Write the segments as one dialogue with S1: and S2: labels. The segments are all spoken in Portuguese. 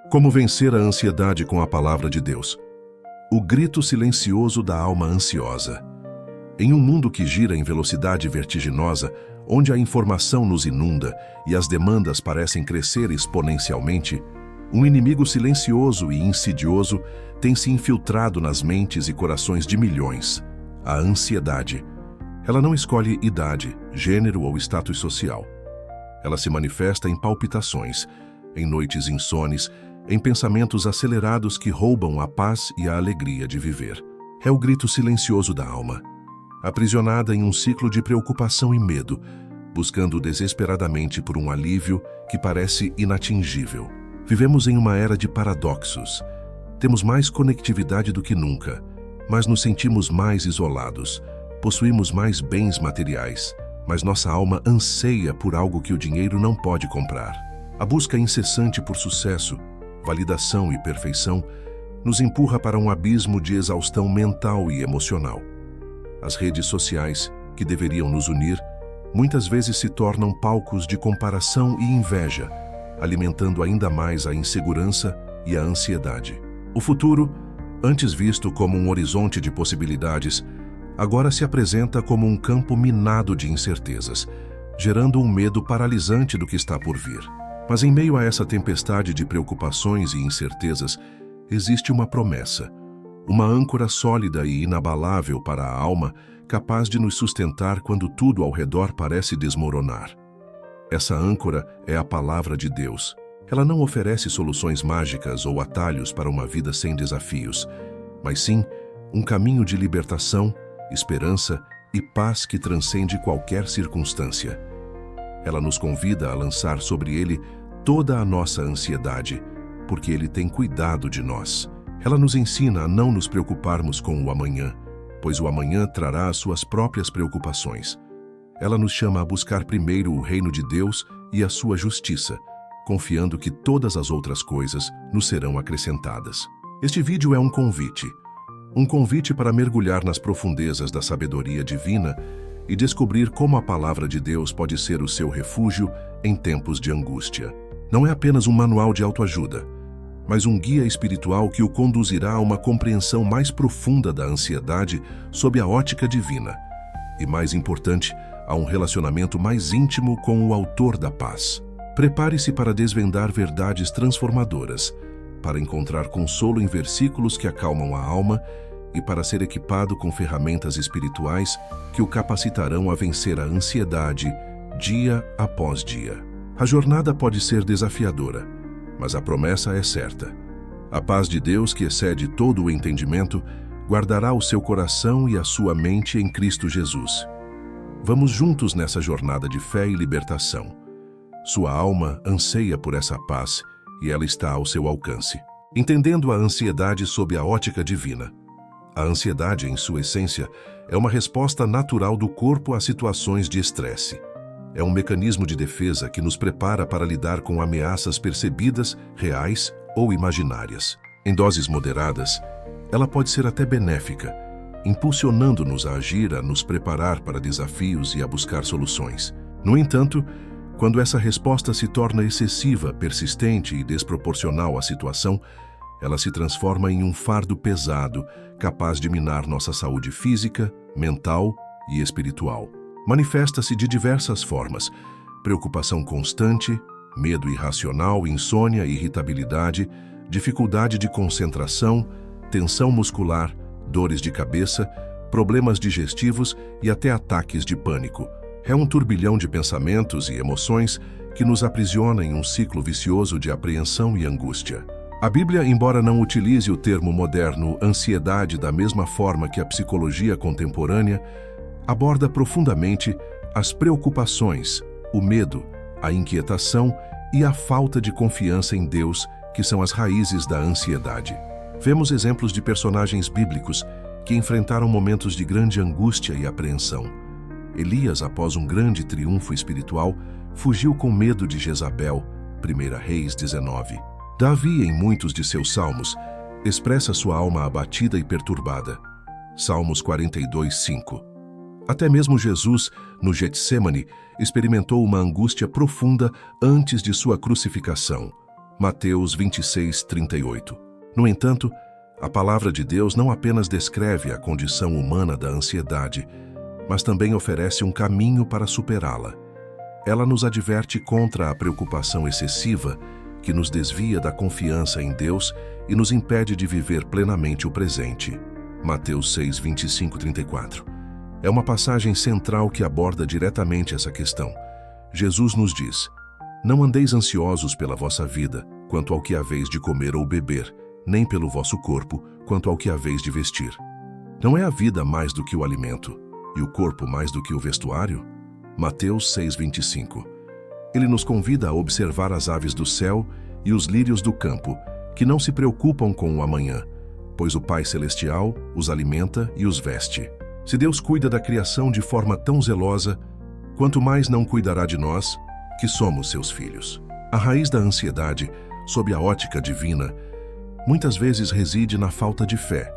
S1: Como vencer a ansiedade com a palavra de Deus? O grito silencioso da alma ansiosa. Em um mundo que gira em velocidade vertiginosa, onde a informação nos inunda e as demandas parecem crescer exponencialmente, um inimigo silencioso e insidioso tem se infiltrado nas mentes e corações de milhões: a ansiedade. Ela não escolhe idade, gênero ou status social. Ela se manifesta em palpitações, em noites insones, em pensamentos acelerados que roubam a paz e a alegria de viver. É o grito silencioso da alma, aprisionada em um ciclo de preocupação e medo, buscando desesperadamente por um alívio que parece inatingível. Vivemos em uma era de paradoxos. Temos mais conectividade do que nunca, mas nos sentimos mais isolados. Possuímos mais bens materiais, mas nossa alma anseia por algo que o dinheiro não pode comprar. A busca incessante por sucesso, validação e perfeição nos empurra para um abismo de exaustão mental e emocional. As redes sociais, que deveriam nos unir, muitas vezes se tornam palcos de comparação e inveja, alimentando ainda mais a insegurança e a ansiedade. O futuro, antes visto como um horizonte de possibilidades, agora se apresenta como um campo minado de incertezas, gerando um medo paralisante do que está por vir. Mas em meio a essa tempestade de preocupações e incertezas, existe uma promessa, uma âncora sólida e inabalável para a alma, capaz de nos sustentar quando tudo ao redor parece desmoronar. Essa âncora é a palavra de Deus. Ela não oferece soluções mágicas ou atalhos para uma vida sem desafios, mas sim um caminho de libertação, esperança e paz que transcende qualquer circunstância. Ela nos convida a lançar sobre ele toda a nossa ansiedade, porque ele tem cuidado de nós. Ela nos ensina a não nos preocuparmos com o amanhã, pois o amanhã trará as suas próprias preocupações. Ela nos chama a buscar primeiro o reino de Deus e a sua justiça, confiando que todas as outras coisas nos serão acrescentadas. Este vídeo é um convite para mergulhar nas profundezas da sabedoria divina e descobrir como a palavra de Deus pode ser o seu refúgio em tempos de angústia. Não é apenas um manual de autoajuda, mas um guia espiritual que o conduzirá a uma compreensão mais profunda da ansiedade sob a ótica divina e, mais importante, a um relacionamento mais íntimo com o autor da paz. Prepare-se para desvendar verdades transformadoras, para encontrar consolo em versículos que acalmam a alma e para ser equipado com ferramentas espirituais que o capacitarão a vencer a ansiedade dia após dia. A jornada pode ser desafiadora, mas a promessa é certa. A paz de Deus, que excede todo o entendimento, guardará o seu coração e a sua mente em Cristo Jesus. Vamos juntos nessa jornada de fé e libertação. Sua alma anseia por essa paz e ela está ao seu alcance. Entendendo a ansiedade sob a ótica divina. A ansiedade, em sua essência, é uma resposta natural do corpo a situações de estresse. É um mecanismo de defesa que nos prepara para lidar com ameaças percebidas, reais ou imaginárias. Em doses moderadas, ela pode ser até benéfica, impulsionando-nos a agir, a nos preparar para desafios e a buscar soluções. No entanto, quando essa resposta se torna excessiva, persistente e desproporcional à situação, ela se transforma em um fardo pesado, capaz de minar nossa saúde física, mental e espiritual. Manifesta-se de diversas formas: preocupação constante, medo irracional, insônia, irritabilidade, dificuldade de concentração, tensão muscular, dores de cabeça, problemas digestivos e até ataques de pânico. É um turbilhão de pensamentos e emoções que nos aprisiona em um ciclo vicioso de apreensão e angústia. A Bíblia, embora não utilize o termo moderno ansiedade da mesma forma que a psicologia contemporânea, aborda profundamente as preocupações, o medo, a inquietação e a falta de confiança em Deus, que são as raízes da ansiedade. Vemos exemplos de personagens bíblicos que enfrentaram momentos de grande angústia e apreensão. Elias, após um grande triunfo espiritual, fugiu com medo de Jezabel, 1 Reis 19. Davi, em muitos de seus salmos, expressa sua alma abatida e perturbada. Salmos 42:5. Até mesmo Jesus, no Getsêmani, experimentou uma angústia profunda antes de sua crucificação. Mateus 26:38. No entanto, a palavra de Deus não apenas descreve a condição humana da ansiedade, mas também oferece um caminho para superá-la. Ela nos adverte contra a preocupação excessiva que nos desvia da confiança em Deus e nos impede de viver plenamente o presente. Mateus 6:25-34. É uma passagem central que aborda diretamente essa questão. Jesus nos diz: "Não andeis ansiosos pela vossa vida, quanto ao que haveis de comer ou beber, nem pelo vosso corpo, quanto ao que haveis de vestir. Não é a vida mais do que o alimento, e o corpo mais do que o vestuário?" Mateus 6:25. Ele nos convida a observar as aves do céu e os lírios do campo, que não se preocupam com o amanhã, pois o Pai Celestial os alimenta e os veste. Se Deus cuida da criação de forma tão zelosa, quanto mais não cuidará de nós, que somos seus filhos. A raiz da ansiedade, sob a ótica divina, muitas vezes reside na falta de fé,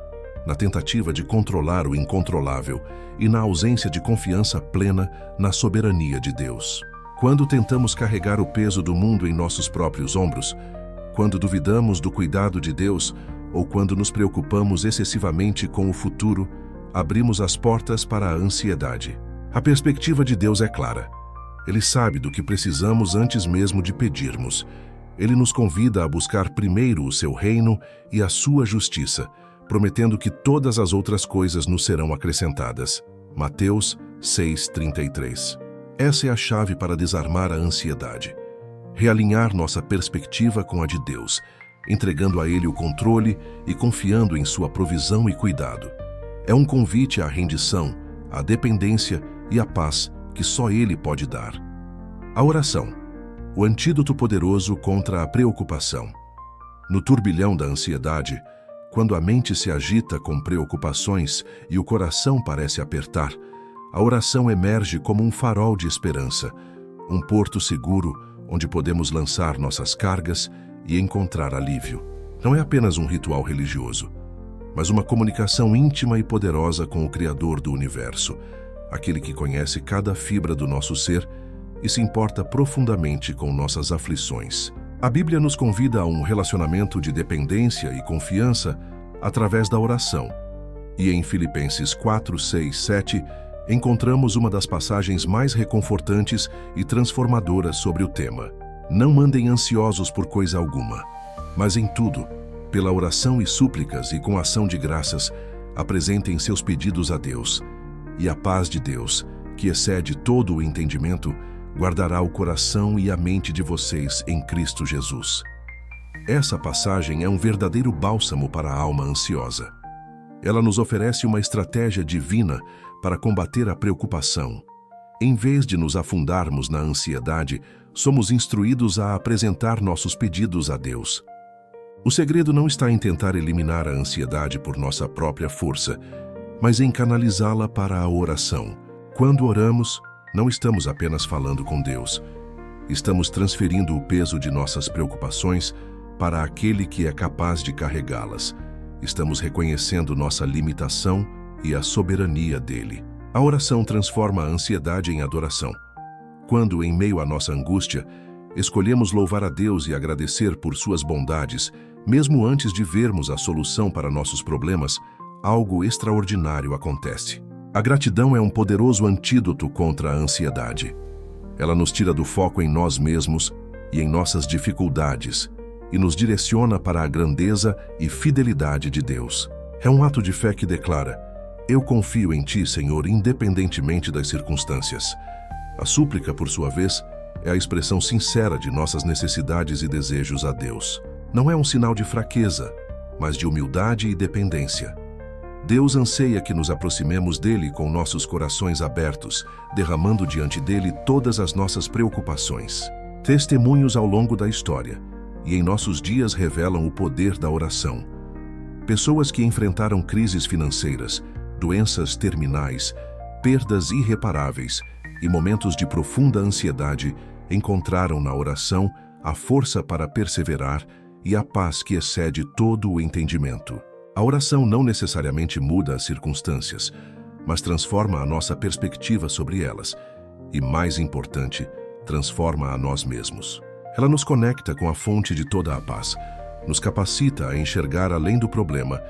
S1: na tentativa de controlar o incontrolável e na ausência de confiança plena na soberania de Deus. Quando tentamos carregar o peso do mundo em nossos próprios ombros, quando duvidamos do cuidado de Deus ou quando nos preocupamos excessivamente com o futuro, abrimos as portas para a ansiedade. A perspectiva de Deus é clara. Ele sabe do que precisamos antes mesmo de pedirmos. Ele nos convida a buscar primeiro o seu reino e a sua justiça, prometendo que todas as outras coisas nos serão acrescentadas. Mateus 6:33. Essa é a chave para desarmar a ansiedade. Realinhar nossa perspectiva com a de Deus, entregando a Ele o controle e confiando em sua provisão e cuidado. É um convite à rendição, à dependência e à paz que só Ele pode dar. A oração, o antídoto poderoso contra a preocupação. No turbilhão da ansiedade, quando a mente se agita com preocupações e o coração parece apertar, a oração emerge como um farol de esperança, um porto seguro onde podemos lançar nossas cargas e encontrar alívio. Não é apenas um ritual religioso, mas uma comunicação íntima e poderosa com o Criador do Universo, aquele que conhece cada fibra do nosso ser e se importa profundamente com nossas aflições. A Bíblia nos convida a um relacionamento de dependência e confiança através da oração. E em Filipenses 4:6-7, encontramos uma das passagens mais reconfortantes e transformadoras sobre o tema. Não andem ansiosos por coisa alguma, mas em tudo, pela oração e súplicas e com ação de graças, apresentem seus pedidos a Deus. E a paz de Deus, que excede todo o entendimento, guardará o coração e a mente de vocês em Cristo Jesus. Essa passagem é um verdadeiro bálsamo para a alma ansiosa. Ela nos oferece uma estratégia divina para combater a preocupação. Em vez de nos afundarmos na ansiedade, somos instruídos a apresentar nossos pedidos a Deus. O segredo não está em tentar eliminar a ansiedade por nossa própria força, mas em canalizá-la para a oração. Quando oramos, não estamos apenas falando com Deus. Estamos transferindo o peso de nossas preocupações para aquele que é capaz de carregá-las. Estamos reconhecendo nossa limitação e a soberania dele. A oração transforma a ansiedade em adoração. Quando, em meio à nossa angústia, escolhemos louvar a Deus e agradecer por suas bondades, mesmo antes de vermos a solução para nossos problemas, algo extraordinário acontece. A gratidão é um poderoso antídoto contra a ansiedade. Ela nos tira do foco em nós mesmos e em nossas dificuldades e nos direciona para a grandeza e fidelidade de Deus. É um ato de fé que declara: "Eu confio em Ti, Senhor, independentemente das circunstâncias." A súplica, por sua vez, é a expressão sincera de nossas necessidades e desejos a Deus. Não é um sinal de fraqueza, mas de humildade e dependência. Deus anseia que nos aproximemos dele com nossos corações abertos, derramando diante dele todas as nossas preocupações. Testemunhos ao longo da história e em nossos dias revelam o poder da oração. Pessoas que enfrentaram crises financeiras, doenças terminais, perdas irreparáveis e momentos de profunda ansiedade encontraram na oração a força para perseverar e a paz que excede todo o entendimento. A oração não necessariamente muda as circunstâncias, mas transforma a nossa perspectiva sobre elas e, mais importante, transforma a nós mesmos. Ela nos conecta com a fonte de toda a paz, nos capacita a enxergar além do problema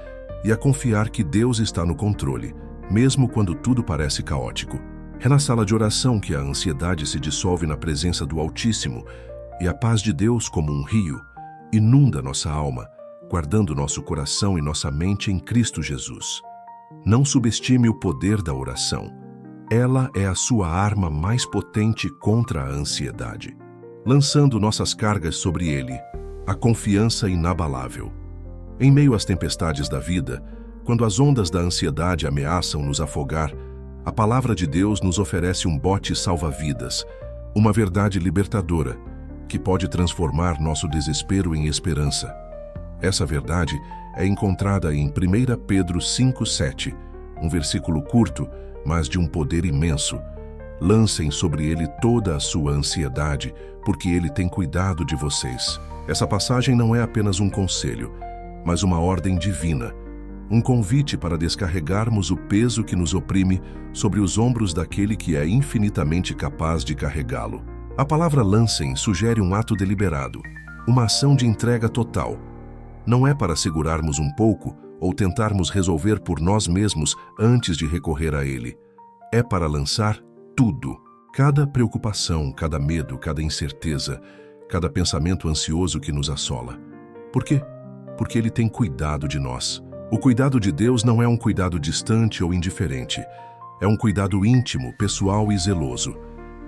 S1: e a confiar que Deus está no controle, mesmo quando tudo parece caótico. É na sala de oração que a ansiedade se dissolve na presença do Altíssimo e a paz de Deus, como um rio, inunda nossa alma, guardando nosso coração e nossa mente em Cristo Jesus. Não subestime o poder da oração. Ela é a sua arma mais potente contra a ansiedade. Lançando nossas cargas sobre Ele, a confiança inabalável. Em meio às tempestades da vida, quando as ondas da ansiedade ameaçam nos afogar, a palavra de Deus nos oferece um bote salva-vidas, uma verdade libertadora, que pode transformar nosso desespero em esperança. Essa verdade é encontrada em 1 Pedro 5,7, um versículo curto, mas de um poder imenso. Lancem sobre ele toda a sua ansiedade, porque ele tem cuidado de vocês. Essa passagem não é apenas um conselho, mas uma ordem divina, um convite para descarregarmos o peso que nos oprime sobre os ombros daquele que é infinitamente capaz de carregá-lo. A palavra lancem sugere um ato deliberado, uma ação de entrega total. Não é para segurarmos um pouco ou tentarmos resolver por nós mesmos antes de recorrer a ele. É para lançar tudo. Cada preocupação, cada medo, cada incerteza, cada pensamento ansioso que nos assola. Por quê? Porque ele tem cuidado de nós. O cuidado de Deus não é um cuidado distante ou indiferente. É um cuidado íntimo, pessoal e zeloso.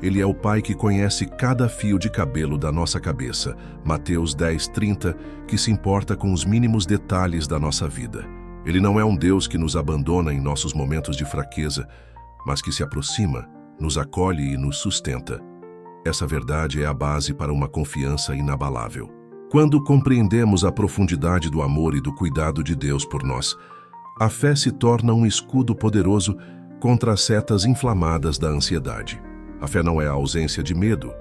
S1: Ele é o Pai que conhece cada fio de cabelo da nossa cabeça, Mateus 10:30, que se importa com os mínimos detalhes da nossa vida. Ele não é um Deus que nos abandona em nossos momentos de fraqueza, mas que se aproxima, nos acolhe e nos sustenta. Essa verdade é a base para uma confiança inabalável. Quando compreendemos a profundidade do amor e do cuidado de Deus por nós, a fé se torna um escudo poderoso contra as setas inflamadas da ansiedade. A fé não é a ausência de medo,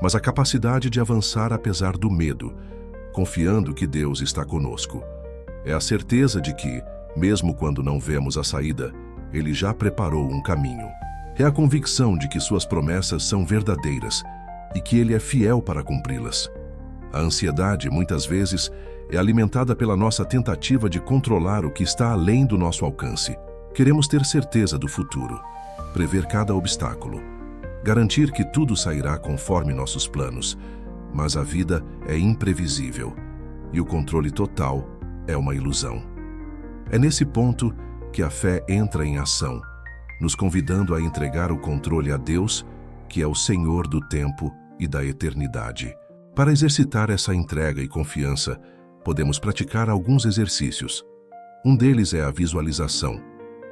S1: mas a capacidade de avançar apesar do medo, confiando que Deus está conosco. É a certeza de que, mesmo quando não vemos a saída, Ele já preparou um caminho. É a convicção de que suas promessas são verdadeiras e que Ele é fiel para cumpri-las. A ansiedade, muitas vezes, é alimentada pela nossa tentativa de controlar o que está além do nosso alcance. Queremos ter certeza do futuro, prever cada obstáculo, garantir que tudo sairá conforme nossos planos, mas a vida é imprevisível e o controle total é uma ilusão. É nesse ponto que a fé entra em ação, nos convidando a entregar o controle a Deus, que é o Senhor do tempo e da eternidade. Para exercitar essa entrega e confiança, podemos praticar alguns exercícios. Um deles é a visualização.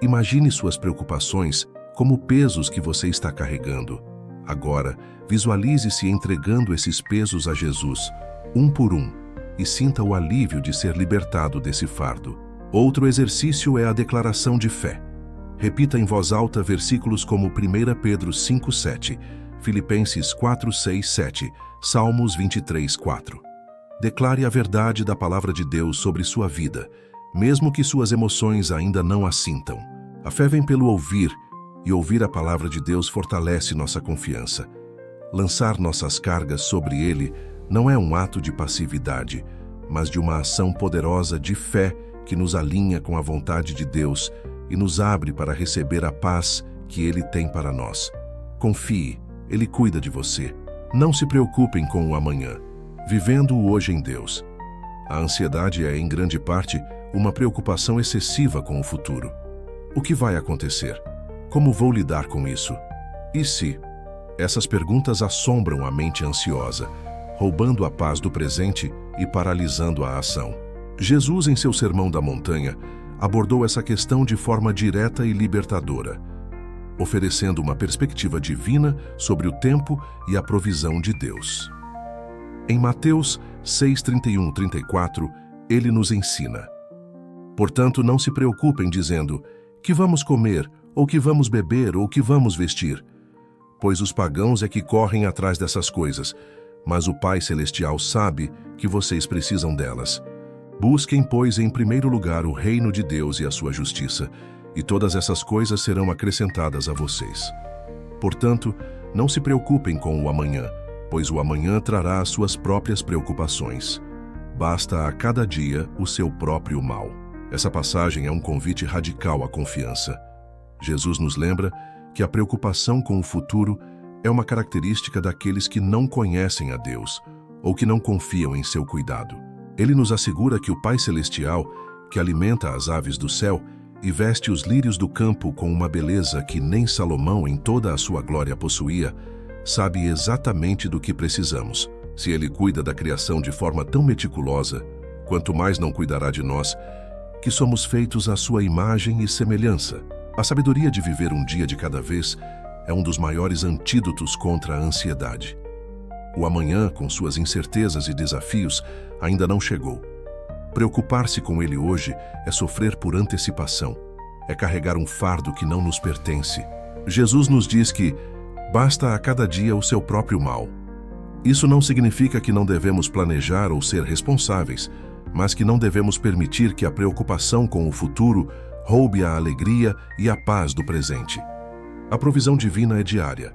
S1: Imagine suas preocupações como pesos que você está carregando. Agora, visualize-se entregando esses pesos a Jesus, um por um, e sinta o alívio de ser libertado desse fardo. Outro exercício é a declaração de fé. Repita em voz alta versículos como 1 Pedro 5:7, Filipenses 4:6-7, Salmos 23:4. Declare a verdade da palavra de Deus sobre sua vida, mesmo que suas emoções ainda não a sintam. A fé vem pelo ouvir, e ouvir a palavra de Deus fortalece nossa confiança. Lançar nossas cargas sobre Ele não é um ato de passividade, mas de uma ação poderosa de fé que nos alinha com a vontade de Deus e nos abre para receber a paz que Ele tem para nós. Confie, Ele cuida de você. Não se preocupem com o amanhã, vivendo o hoje em Deus. A ansiedade é, em grande parte, uma preocupação excessiva com o futuro. O que vai acontecer? Como vou lidar com isso? E se? Essas perguntas assombram a mente ansiosa, roubando a paz do presente e paralisando a ação. Jesus, em seu Sermão da Montanha, abordou essa questão de forma direta e libertadora, oferecendo uma perspectiva divina sobre o tempo e a provisão de Deus. Em Mateus 6:31-34, ele nos ensina: portanto, não se preocupem dizendo, que vamos comer, ou que vamos beber, ou que vamos vestir, pois os pagãos é que correm atrás dessas coisas, mas o Pai Celestial sabe que vocês precisam delas. Busquem, pois, em primeiro lugar o reino de Deus e a sua justiça, e todas essas coisas serão acrescentadas a vocês. Portanto, não se preocupem com o amanhã, pois o amanhã trará as suas próprias preocupações. Basta a cada dia o seu próprio mal. Essa passagem é um convite radical à confiança. Jesus nos lembra que a preocupação com o futuro é uma característica daqueles que não conhecem a Deus ou que não confiam em seu cuidado. Ele nos assegura que o Pai Celestial, que alimenta as aves do céu e veste os lírios do campo com uma beleza que nem Salomão em toda a sua glória possuía, sabe exatamente do que precisamos. Se ele cuida da criação de forma tão meticulosa, quanto mais não cuidará de nós, que somos feitos à sua imagem e semelhança. A sabedoria de viver um dia de cada vez é um dos maiores antídotos contra a ansiedade. O amanhã, com suas incertezas e desafios, ainda não chegou. Preocupar-se com ele hoje é sofrer por antecipação, é carregar um fardo que não nos pertence. Jesus nos diz que basta a cada dia o seu próprio mal. Isso não significa que não devemos planejar ou ser responsáveis, mas que não devemos permitir que a preocupação com o futuro roube a alegria e a paz do presente. A provisão divina é diária,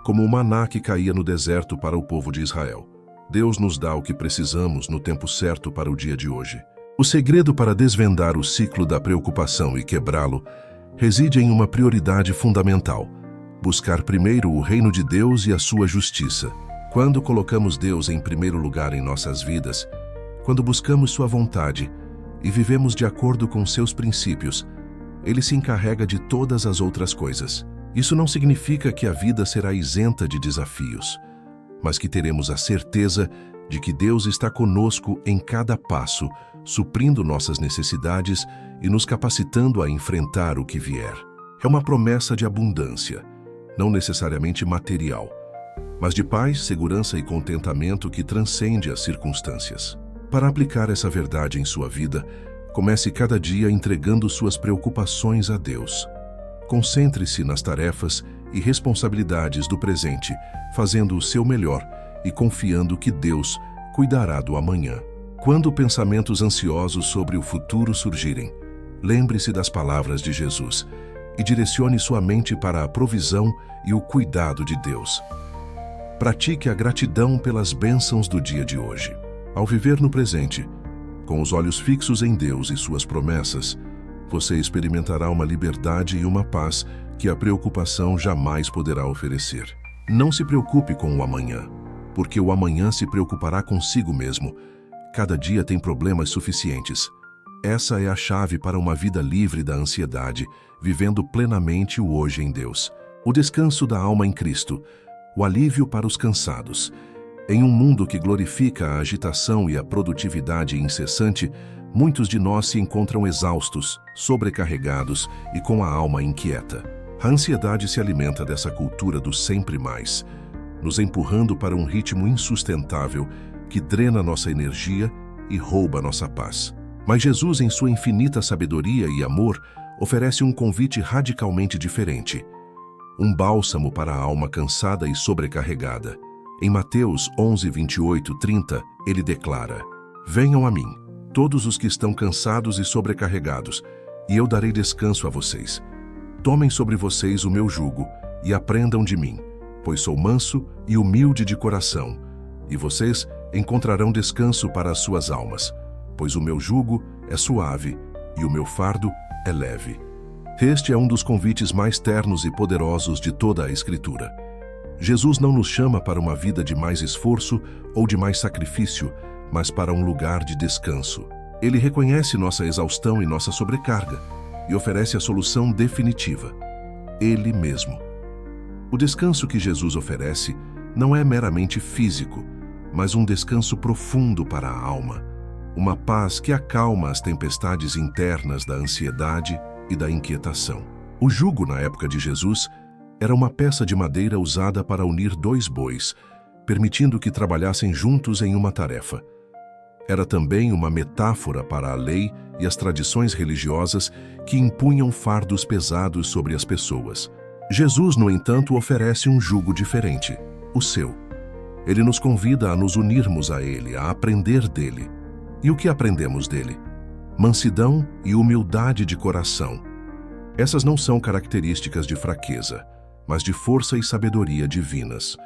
S1: como o maná que caía no deserto para o povo de Israel. Deus nos dá o que precisamos no tempo certo para o dia de hoje. O segredo para desvendar o ciclo da preocupação e quebrá-lo reside em uma prioridade fundamental: buscar primeiro o reino de Deus e a sua justiça. Quando colocamos Deus em primeiro lugar em nossas vidas, quando buscamos sua vontade e vivemos de acordo com seus princípios, Ele se encarrega de todas as outras coisas. Isso não significa que a vida será isenta de desafios, mas que teremos a certeza de que Deus está conosco em cada passo, suprindo nossas necessidades e nos capacitando a enfrentar o que vier. É uma promessa de abundância, não necessariamente material, mas de paz, segurança e contentamento que transcende as circunstâncias. Para aplicar essa verdade em sua vida, comece cada dia entregando suas preocupações a Deus. Concentre-se nas tarefas e responsabilidades do presente, fazendo o seu melhor e confiando que Deus cuidará do amanhã. Quando pensamentos ansiosos sobre o futuro surgirem, lembre-se das palavras de Jesus e direcione sua mente para a provisão e o cuidado de Deus. Pratique a gratidão pelas bênçãos do dia de hoje. Ao viver no presente, com os olhos fixos em Deus e suas promessas, você experimentará uma liberdade e uma paz que a preocupação jamais poderá oferecer. Não se preocupe com o amanhã, porque o amanhã se preocupará consigo mesmo. Cada dia tem problemas suficientes. Essa é a chave para uma vida livre da ansiedade, vivendo plenamente o hoje em Deus. O descanso da alma em Cristo, o alívio para os cansados. Em um mundo que glorifica a agitação e a produtividade incessante, muitos de nós se encontram exaustos, sobrecarregados e com a alma inquieta. A ansiedade se alimenta dessa cultura do sempre mais, nos empurrando para um ritmo insustentável que drena nossa energia e rouba nossa paz. Mas Jesus, em sua infinita sabedoria e amor, oferece um convite radicalmente diferente. Um bálsamo para a alma cansada e sobrecarregada. Em Mateus 11, 28, 30, ele declara: "Venham a mim, todos os que estão cansados e sobrecarregados, e eu darei descanso a vocês. Tomem sobre vocês o meu jugo e aprendam de mim, pois sou manso e humilde de coração, e vocês encontrarão descanso para as suas almas, pois o meu jugo é suave e o meu fardo é leve." Este é um dos convites mais ternos e poderosos de toda a Escritura. Jesus não nos chama para uma vida de mais esforço ou de mais sacrifício, mas para um lugar de descanso. Ele reconhece nossa exaustão e nossa sobrecarga e oferece a solução definitiva: Ele mesmo. O descanso que Jesus oferece não é meramente físico, mas um descanso profundo para a alma, uma paz que acalma as tempestades internas da ansiedade e da inquietação. O jugo, na época de Jesus, era uma peça de madeira usada para unir dois bois, permitindo que trabalhassem juntos em uma tarefa. Era também uma metáfora para a lei e as tradições religiosas que impunham fardos pesados sobre as pessoas. Jesus, no entanto, oferece um jugo diferente, o seu. Ele nos convida a nos unirmos a Ele, a aprender dele. E o que aprendemos dele? Mansidão e humildade de coração. Essas não são características de fraqueza, mas de força e sabedoria divinas.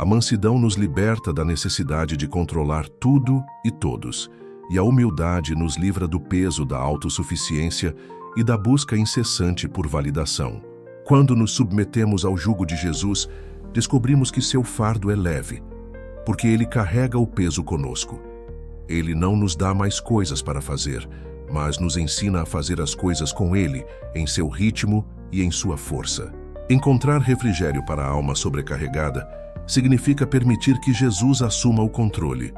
S1: A mansidão nos liberta da necessidade de controlar tudo e todos, e a humildade nos livra do peso da autossuficiência e da busca incessante por validação. Quando nos submetemos ao jugo de Jesus, descobrimos que seu fardo é leve, porque ele carrega o peso conosco. Ele não nos dá mais coisas para fazer, mas nos ensina a fazer as coisas com ele, em seu ritmo e em sua força. Encontrar refrigério para a alma sobrecarregada significa permitir que Jesus assuma o controle.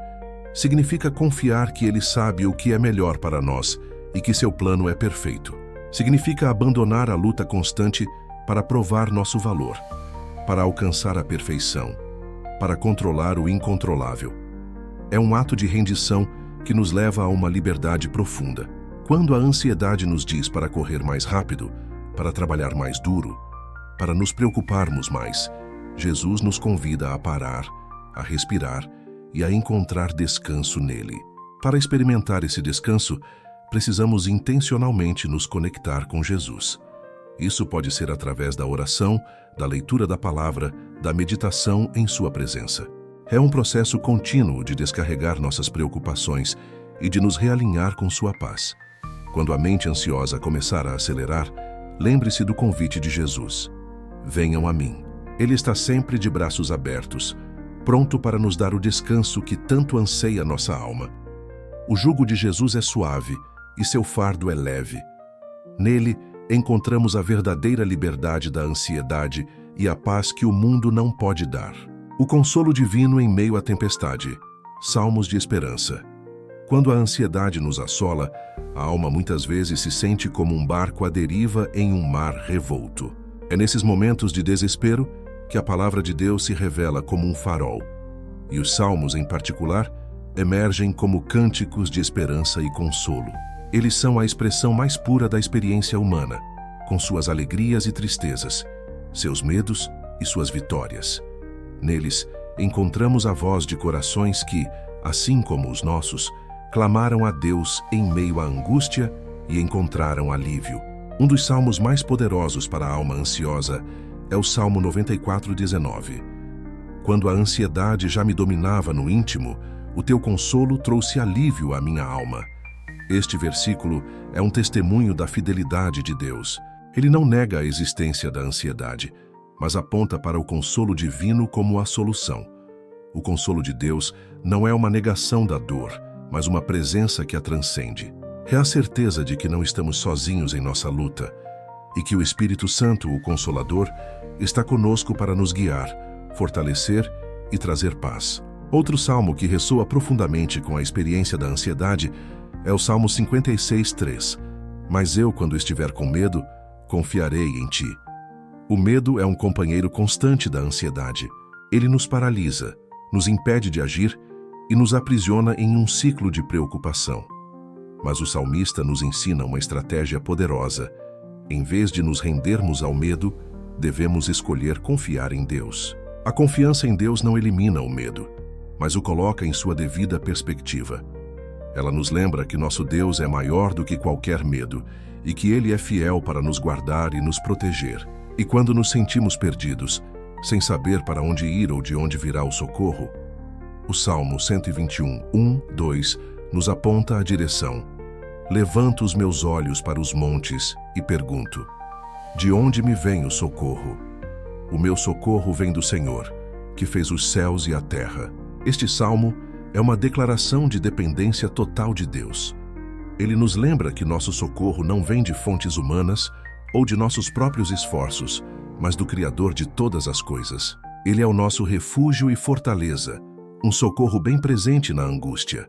S1: Significa confiar que ele sabe o que é melhor para nós e que seu plano é perfeito. Significa abandonar a luta constante para provar nosso valor, para alcançar a perfeição, para controlar o incontrolável. É um ato de rendição que nos leva a uma liberdade profunda. Quando a ansiedade nos diz para correr mais rápido, para trabalhar mais duro, para nos preocuparmos mais, Jesus nos convida a parar, a respirar e a encontrar descanso nele. Para experimentar esse descanso, precisamos intencionalmente nos conectar com Jesus. Isso pode ser através da oração, da leitura da palavra, da meditação em sua presença. É um processo contínuo de descarregar nossas preocupações e de nos realinhar com sua paz. Quando a mente ansiosa começar a acelerar, lembre-se do convite de Jesus. Venham a mim. Ele está sempre de braços abertos, pronto para nos dar o descanso que tanto anseia nossa alma. O jugo de Jesus é suave e seu fardo é leve. Nele, encontramos a verdadeira liberdade da ansiedade e a paz que o mundo não pode dar. O consolo divino em meio à tempestade. Salmos de esperança. Quando a ansiedade nos assola, a alma muitas vezes se sente como um barco à deriva em um mar revolto. É nesses momentos de desespero que a palavra de Deus se revela como um farol. E os salmos, em particular, emergem como cânticos de esperança e consolo. Eles são a expressão mais pura da experiência humana, com suas alegrias e tristezas, seus medos e suas vitórias. Neles, encontramos a voz de corações que, assim como os nossos, clamaram a Deus em meio à angústia e encontraram alívio. Um dos salmos mais poderosos para a alma ansiosa é o Salmo 94:19. Quando a ansiedade já me dominava no íntimo, o teu consolo trouxe alívio à minha alma. Este versículo é um testemunho da fidelidade de Deus. Ele não nega a existência da ansiedade, mas aponta para o consolo divino como a solução. O consolo de Deus não é uma negação da dor, mas uma presença que a transcende. É a certeza de que não estamos sozinhos em nossa luta e que o Espírito Santo, o Consolador, está conosco para nos guiar, fortalecer e trazer paz. Outro salmo que ressoa profundamente com a experiência da ansiedade é o Salmo 56:3. Mas eu, quando estiver com medo, confiarei em ti. O medo é um companheiro constante da ansiedade. Ele nos paralisa, nos impede de agir e nos aprisiona em um ciclo de preocupação. Mas o salmista nos ensina uma estratégia poderosa. Em vez de nos rendermos ao medo, devemos escolher confiar em Deus. A confiança em Deus não elimina o medo, mas o coloca em sua devida perspectiva. Ela nos lembra que nosso Deus é maior do que qualquer medo e que Ele é fiel para nos guardar e nos proteger. E quando nos sentimos perdidos, sem saber para onde ir ou de onde virá o socorro, o Salmo 121:1-2 nos aponta a direção. Levanto os meus olhos para os montes e pergunto: de onde me vem o socorro? O meu socorro vem do Senhor, que fez os céus e a terra. Este salmo é uma declaração de dependência total de Deus. Ele nos lembra que nosso socorro não vem de fontes humanas ou de nossos próprios esforços, mas do Criador de todas as coisas. Ele é o nosso refúgio e fortaleza, um socorro bem presente na angústia.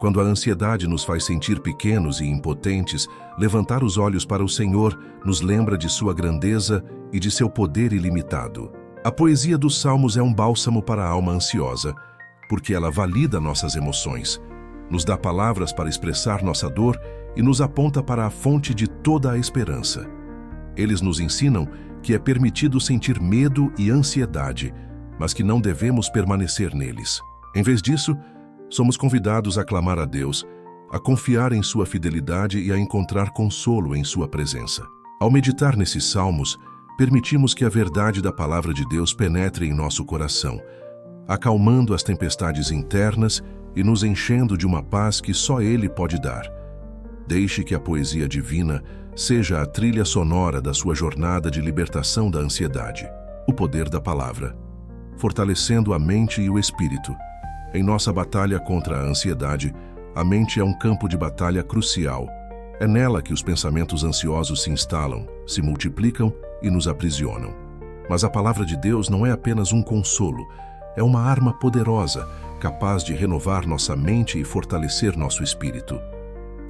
S1: Quando a ansiedade nos faz sentir pequenos e impotentes, levantar os olhos para o Senhor nos lembra de sua grandeza e de seu poder ilimitado. A poesia dos Salmos é um bálsamo para a alma ansiosa, porque ela valida nossas emoções, nos dá palavras para expressar nossa dor e nos aponta para a fonte de toda a esperança. Eles nos ensinam que é permitido sentir medo e ansiedade, mas que não devemos permanecer neles. Em vez disso, somos convidados a clamar a Deus, a confiar em sua fidelidade e a encontrar consolo em sua presença. Ao meditar nesses salmos, permitimos que a verdade da palavra de Deus penetre em nosso coração, acalmando as tempestades internas e nos enchendo de uma paz que só Ele pode dar. Deixe que a poesia divina seja a trilha sonora da sua jornada de libertação da ansiedade. O poder da palavra, fortalecendo a mente e o espírito. Em nossa batalha contra a ansiedade, a mente é um campo de batalha crucial. É nela que os pensamentos ansiosos se instalam, se multiplicam e nos aprisionam. Mas a palavra de Deus não é apenas um consolo, é uma arma poderosa, capaz de renovar nossa mente e fortalecer nosso espírito.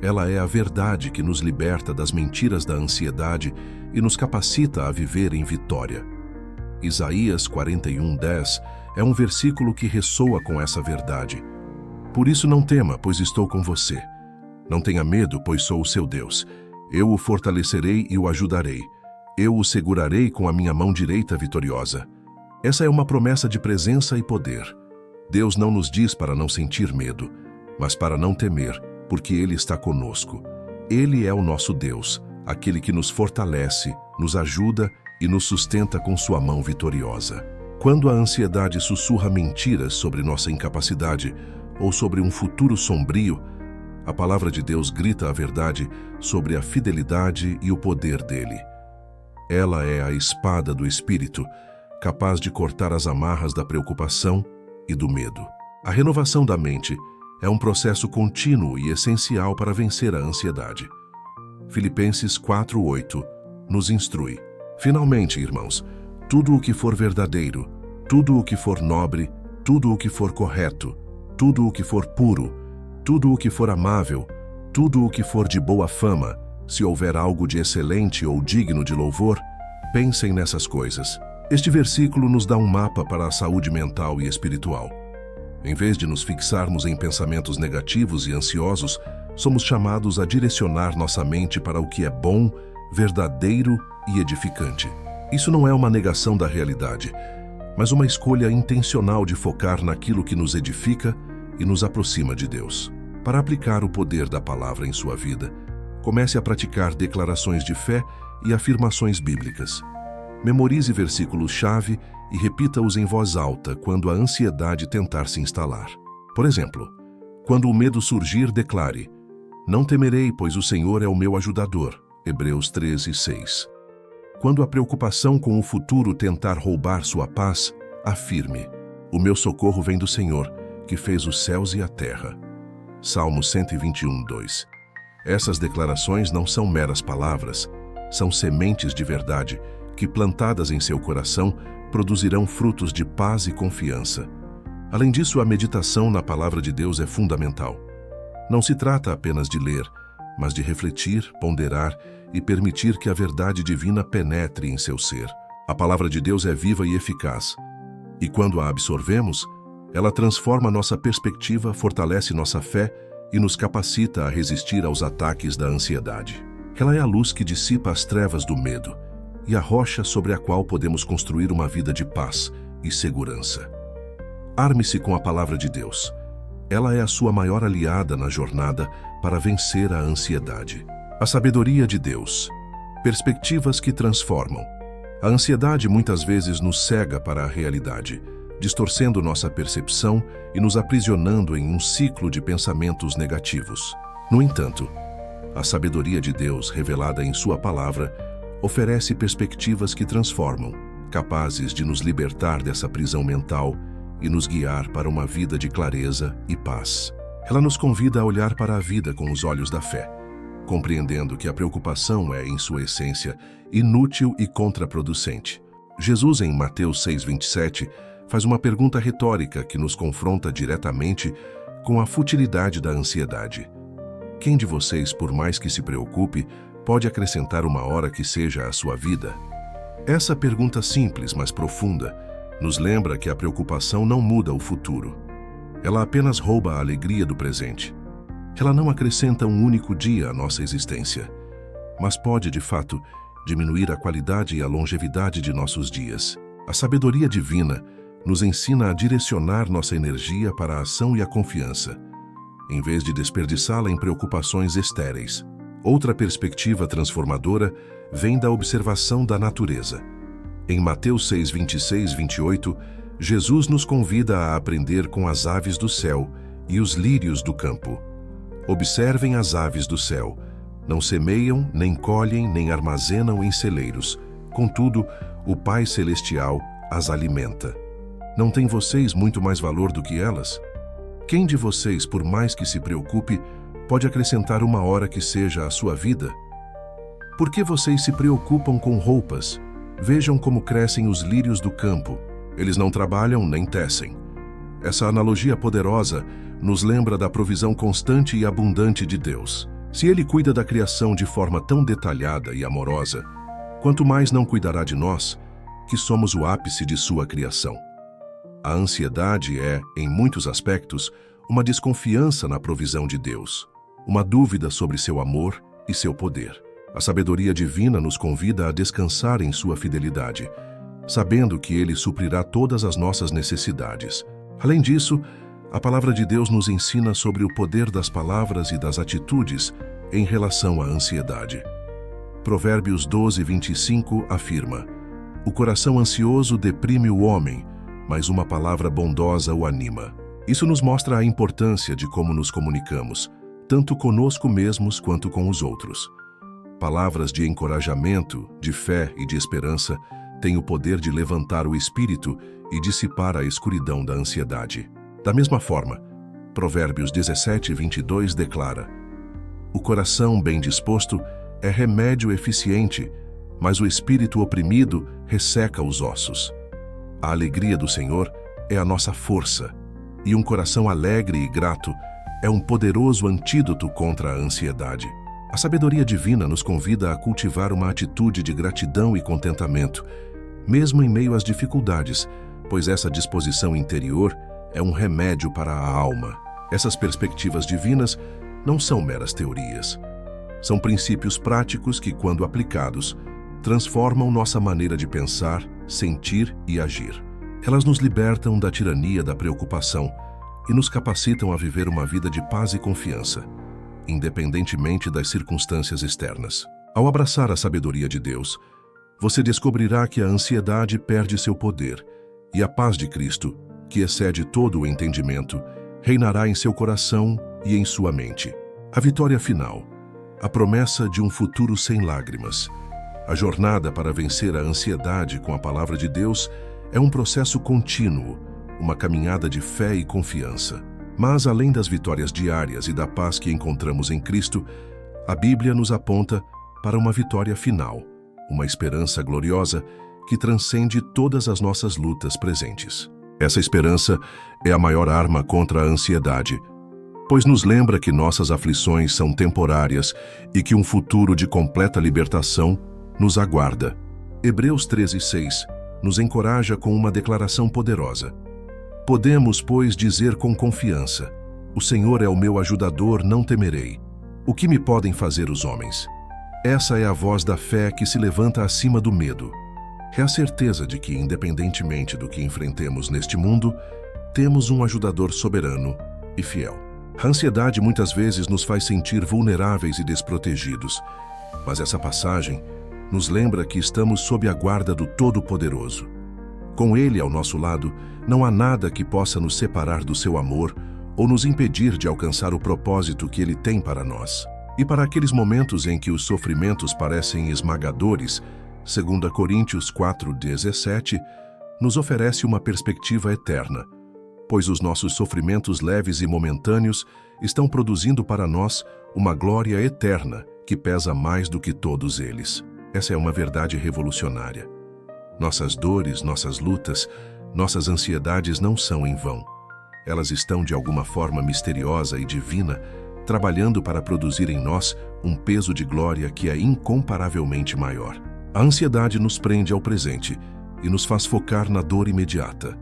S1: Ela é a verdade que nos liberta das mentiras da ansiedade e nos capacita a viver em vitória. Isaías 41:10 é um versículo que ressoa com essa verdade. Por isso não tema, pois estou com você. Não tenha medo, pois sou o seu Deus. Eu o fortalecerei e o ajudarei. Eu o segurarei com a minha mão direita vitoriosa. Essa é uma promessa de presença e poder. Deus não nos diz para não sentir medo, mas para não temer, porque Ele está conosco. Ele é o nosso Deus, aquele que nos fortalece, nos ajuda e nos sustenta com sua mão vitoriosa. Quando a ansiedade sussurra mentiras sobre nossa incapacidade ou sobre um futuro sombrio, a palavra de Deus grita a verdade sobre a fidelidade e o poder dele. Ela é a espada do Espírito, capaz de cortar as amarras da preocupação e do medo. A renovação da mente é um processo contínuo e essencial para vencer a ansiedade. Filipenses 4:8 nos instrui. Finalmente, irmãos, tudo o que for verdadeiro, tudo o que for nobre, tudo o que for correto, tudo o que for puro, tudo o que for amável, tudo o que for de boa fama, se houver algo de excelente ou digno de louvor, pensem nessas coisas. Este versículo nos dá um mapa para a saúde mental e espiritual. Em vez de nos fixarmos em pensamentos negativos e ansiosos, somos chamados a direcionar nossa mente para o que é bom, verdadeiro e edificante. Isso não é uma negação da realidade, mas uma escolha intencional de focar naquilo que nos edifica e nos aproxima de Deus. Para aplicar o poder da palavra em sua vida, comece a praticar declarações de fé e afirmações bíblicas. Memorize versículos-chave e repita-os em voz alta quando a ansiedade tentar se instalar. Por exemplo, quando o medo surgir, declare: "Não temerei, pois o Senhor é o meu ajudador." Hebreus 13:6. Quando a preocupação com o futuro tentar roubar sua paz, afirme: "O meu socorro vem do Senhor, que fez os céus e a terra." Salmo 121:2. Essas declarações não são meras palavras, são sementes de verdade que, plantadas em seu coração, produzirão frutos de paz e confiança. Além disso, a meditação na palavra de Deus é fundamental. Não se trata apenas de ler, mas de refletir, ponderar e permitir que a verdade divina penetre em seu ser. A palavra de Deus é viva e eficaz, e quando a absorvemos, ela transforma nossa perspectiva, fortalece nossa fé e nos capacita a resistir aos ataques da ansiedade. Ela é a luz que dissipa as trevas do medo e a rocha sobre a qual podemos construir uma vida de paz e segurança. Arme-se com a palavra de Deus. Ela é a sua maior aliada na jornada para vencer a ansiedade. A sabedoria de Deus. Perspectivas que transformam. A ansiedade muitas vezes nos cega para a realidade, distorcendo nossa percepção e nos aprisionando em um ciclo de pensamentos negativos. No entanto, a sabedoria de Deus, revelada em sua palavra, oferece perspectivas que transformam, capazes de nos libertar dessa prisão mental e nos guiar para uma vida de clareza e paz. Ela nos convida a olhar para a vida com os olhos da fé, compreendendo que a preocupação é, em sua essência, inútil e contraproducente. Jesus, em Mateus 6:27, faz uma pergunta retórica que nos confronta diretamente com a futilidade da ansiedade. Quem de vocês, por mais que se preocupe, pode acrescentar uma hora que seja à sua vida? Essa pergunta simples, mas profunda, nos lembra que a preocupação não muda o futuro. Ela apenas rouba a alegria do presente. Ela não acrescenta um único dia à nossa existência, mas pode, de fato, diminuir a qualidade e a longevidade de nossos dias. A sabedoria divina nos ensina a direcionar nossa energia para a ação e a confiança, em vez de desperdiçá-la em preocupações estéreis. Outra perspectiva transformadora vem da observação da natureza. Em Mateus 6:26-28, Jesus nos convida a aprender com as aves do céu e os lírios do campo. Observem as aves do céu. Não semeiam, nem colhem, nem armazenam em celeiros. Contudo, o Pai Celestial as alimenta. Não têm vocês muito mais valor do que elas? Quem de vocês, por mais que se preocupe, pode acrescentar uma hora que seja à sua vida? Por que vocês se preocupam com roupas? Vejam como crescem os lírios do campo. Eles não trabalham nem tecem. Essa analogia poderosa nos lembra da provisão constante e abundante de Deus. Se Ele cuida da criação de forma tão detalhada e amorosa, quanto mais não cuidará de nós, que somos o ápice de sua criação. A ansiedade é, em muitos aspectos, uma desconfiança na provisão de Deus, uma dúvida sobre seu amor e seu poder. A sabedoria divina nos convida a descansar em sua fidelidade, sabendo que Ele suprirá todas as nossas necessidades. Além disso, a palavra de Deus nos ensina sobre o poder das palavras e das atitudes em relação à ansiedade. Provérbios 12:25 afirma: "O coração ansioso deprime o homem, mas uma palavra bondosa o anima." Isso nos mostra a importância de como nos comunicamos, tanto conosco mesmos quanto com os outros. Palavras de encorajamento, de fé e de esperança têm o poder de levantar o espírito e dissipar a escuridão da ansiedade. Da mesma forma, Provérbios 17:22 declara: "O coração bem disposto é remédio eficiente, mas o espírito oprimido resseca os ossos." A alegria do Senhor é a nossa força, e um coração alegre e grato é um poderoso antídoto contra a ansiedade. A sabedoria divina nos convida a cultivar uma atitude de gratidão e contentamento, mesmo em meio às dificuldades, pois essa disposição interior é um remédio para a alma. Essas perspectivas divinas não são meras teorias. São princípios práticos que, quando aplicados, transformam nossa maneira de pensar, sentir e agir. Elas nos libertam da tirania da preocupação e nos capacitam a viver uma vida de paz e confiança, independentemente das circunstâncias externas. Ao abraçar a sabedoria de Deus, você descobrirá que a ansiedade perde seu poder e a paz de Cristo, que excede todo o entendimento, reinará em seu coração e em sua mente. A vitória final, a promessa de um futuro sem lágrimas. A jornada para vencer a ansiedade com a palavra de Deus é um processo contínuo, uma caminhada de fé e confiança. Mas, além das vitórias diárias e da paz que encontramos em Cristo, a Bíblia nos aponta para uma vitória final, uma esperança gloriosa que transcende todas as nossas lutas presentes. Essa esperança é a maior arma contra a ansiedade, pois nos lembra que nossas aflições são temporárias e que um futuro de completa libertação nos aguarda. Hebreus 13:6 nos encoraja com uma declaração poderosa. Podemos, pois, dizer com confiança: "O Senhor é o meu ajudador, não temerei. O que me podem fazer os homens?" Essa é a voz da fé que se levanta acima do medo. É a certeza de que, independentemente do que enfrentemos neste mundo, temos um ajudador soberano e fiel. A ansiedade muitas vezes nos faz sentir vulneráveis e desprotegidos, mas essa passagem nos lembra que estamos sob a guarda do Todo-Poderoso. Com Ele ao nosso lado, não há nada que possa nos separar do seu amor ou nos impedir de alcançar o propósito que Ele tem para nós. E para aqueles momentos em que os sofrimentos parecem esmagadores, 2 Coríntios 4:17 nos oferece uma perspectiva eterna, pois os nossos sofrimentos leves e momentâneos estão produzindo para nós uma glória eterna que pesa mais do que todos eles. Essa é uma verdade revolucionária. Nossas dores, nossas lutas, nossas ansiedades não são em vão. Elas estão de alguma forma misteriosa e divina, trabalhando para produzir em nós um peso de glória que é incomparavelmente maior. A ansiedade nos prende ao presente e nos faz focar na dor imediata.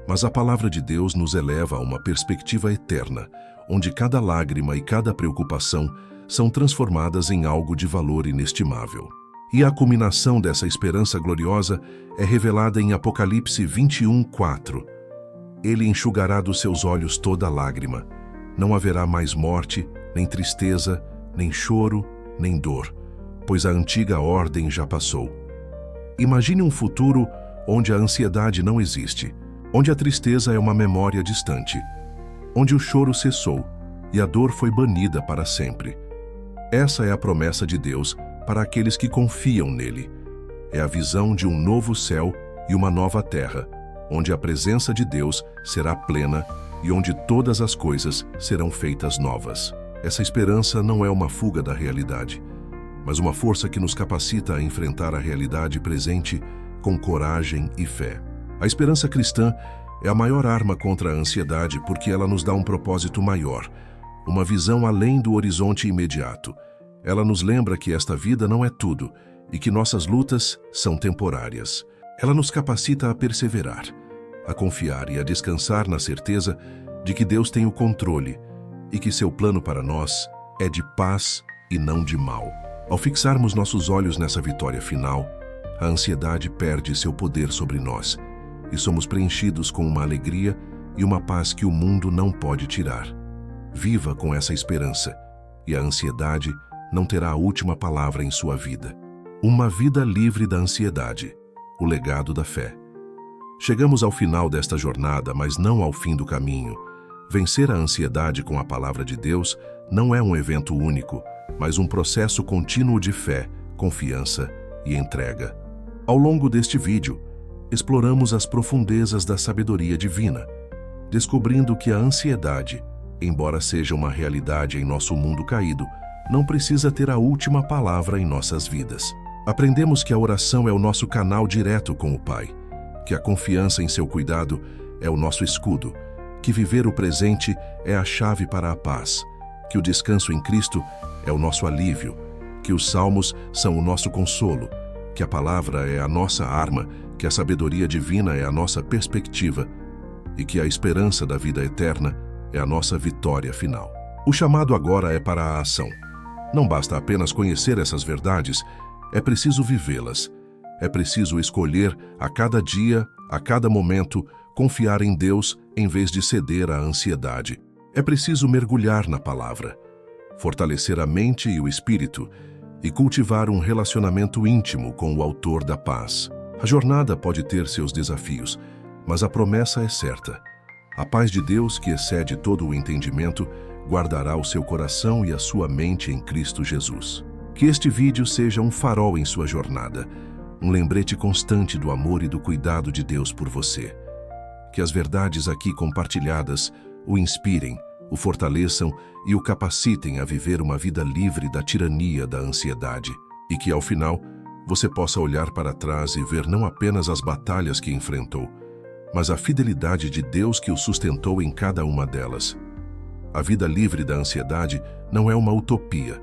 S1: Mas a palavra de Deus nos eleva a uma perspectiva eterna, onde cada lágrima e cada preocupação são transformadas em algo de valor inestimável. E a culminação dessa esperança gloriosa é revelada em Apocalipse 21:4. Ele enxugará dos seus olhos toda lágrima. Não haverá mais morte, nem tristeza, nem choro, nem dor, pois a antiga ordem já passou. Imagine um futuro onde a ansiedade não existe, onde a tristeza é uma memória distante, onde o choro cessou e a dor foi banida para sempre. Essa é a promessa de Deus para aqueles que confiam nele. É a visão de um novo céu e uma nova terra, onde a presença de Deus será plena e onde todas as coisas serão feitas novas. Essa esperança não é uma fuga da realidade, mas uma força que nos capacita a enfrentar a realidade presente com coragem e fé. A esperança cristã é a maior arma contra a ansiedade porque ela nos dá um propósito maior, uma visão além do horizonte imediato. Ela nos lembra que esta vida não é tudo e que nossas lutas são temporárias. Ela nos capacita a perseverar, a confiar e a descansar na certeza de que Deus tem o controle e que seu plano para nós é de paz e não de mal. Ao fixarmos nossos olhos nessa vitória final, a ansiedade perde seu poder sobre nós e somos preenchidos com uma alegria e uma paz que o mundo não pode tirar. Viva com essa esperança e a ansiedade não terá a última palavra em sua vida. Uma vida livre da ansiedade, o legado da fé. Chegamos ao final desta jornada, mas não ao fim do caminho. Vencer a ansiedade com a palavra de Deus não é um evento único, mas um processo contínuo de fé, confiança e entrega. Ao longo deste vídeo, exploramos as profundezas da sabedoria divina, descobrindo que a ansiedade, embora seja uma realidade em nosso mundo caído, não precisa ter a última palavra em nossas vidas. Aprendemos que a oração é o nosso canal direto com o Pai, que a confiança em seu cuidado é o nosso escudo, que viver o presente é a chave para a paz, que o descanso em Cristo é o nosso alívio, que os salmos são o nosso consolo, que a palavra é a nossa arma, que a sabedoria divina é a nossa perspectiva e que a esperança da vida eterna é a nossa vitória final. O chamado agora é para a ação. Não basta apenas conhecer essas verdades, é preciso vivê-las. É preciso escolher a cada dia, a cada momento, confiar em Deus em vez de ceder à ansiedade. É preciso mergulhar na palavra, fortalecer a mente e o espírito e cultivar um relacionamento íntimo com o autor da paz. A jornada pode ter seus desafios, mas a promessa é certa. A paz de Deus, que excede todo o entendimento, guardará o seu coração e a sua mente em Cristo Jesus. Que este vídeo seja um farol em sua jornada, um lembrete constante do amor e do cuidado de Deus por você. Que as verdades aqui compartilhadas o inspirem, o fortaleçam e o capacitem a viver uma vida livre da tirania da ansiedade. E que, ao final, você possa olhar para trás e ver não apenas as batalhas que enfrentou, mas a fidelidade de Deus que o sustentou em cada uma delas. A vida livre da ansiedade não é uma utopia,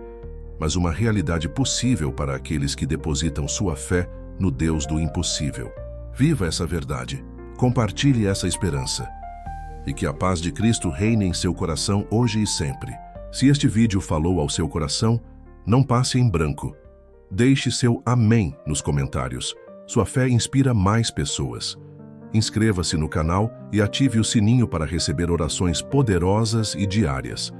S1: mas uma realidade possível para aqueles que depositam sua fé no Deus do impossível. Viva essa verdade, compartilhe essa esperança, e que a paz de Cristo reine em seu coração hoje e sempre. Se este vídeo falou ao seu coração, não passe em branco. Deixe seu amém nos comentários. Sua fé inspira mais pessoas. Inscreva-se no canal e ative o sininho para receber orações poderosas e diárias.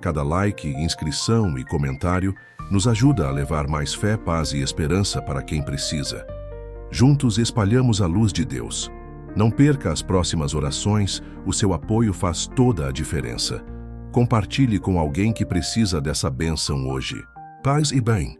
S1: Cada like, inscrição e comentário nos ajuda a levar mais fé, paz e esperança para quem precisa. Juntos espalhamos a luz de Deus. Não perca as próximas orações, o seu apoio faz toda a diferença. Compartilhe com alguém que precisa dessa bênção hoje. Paz e bem.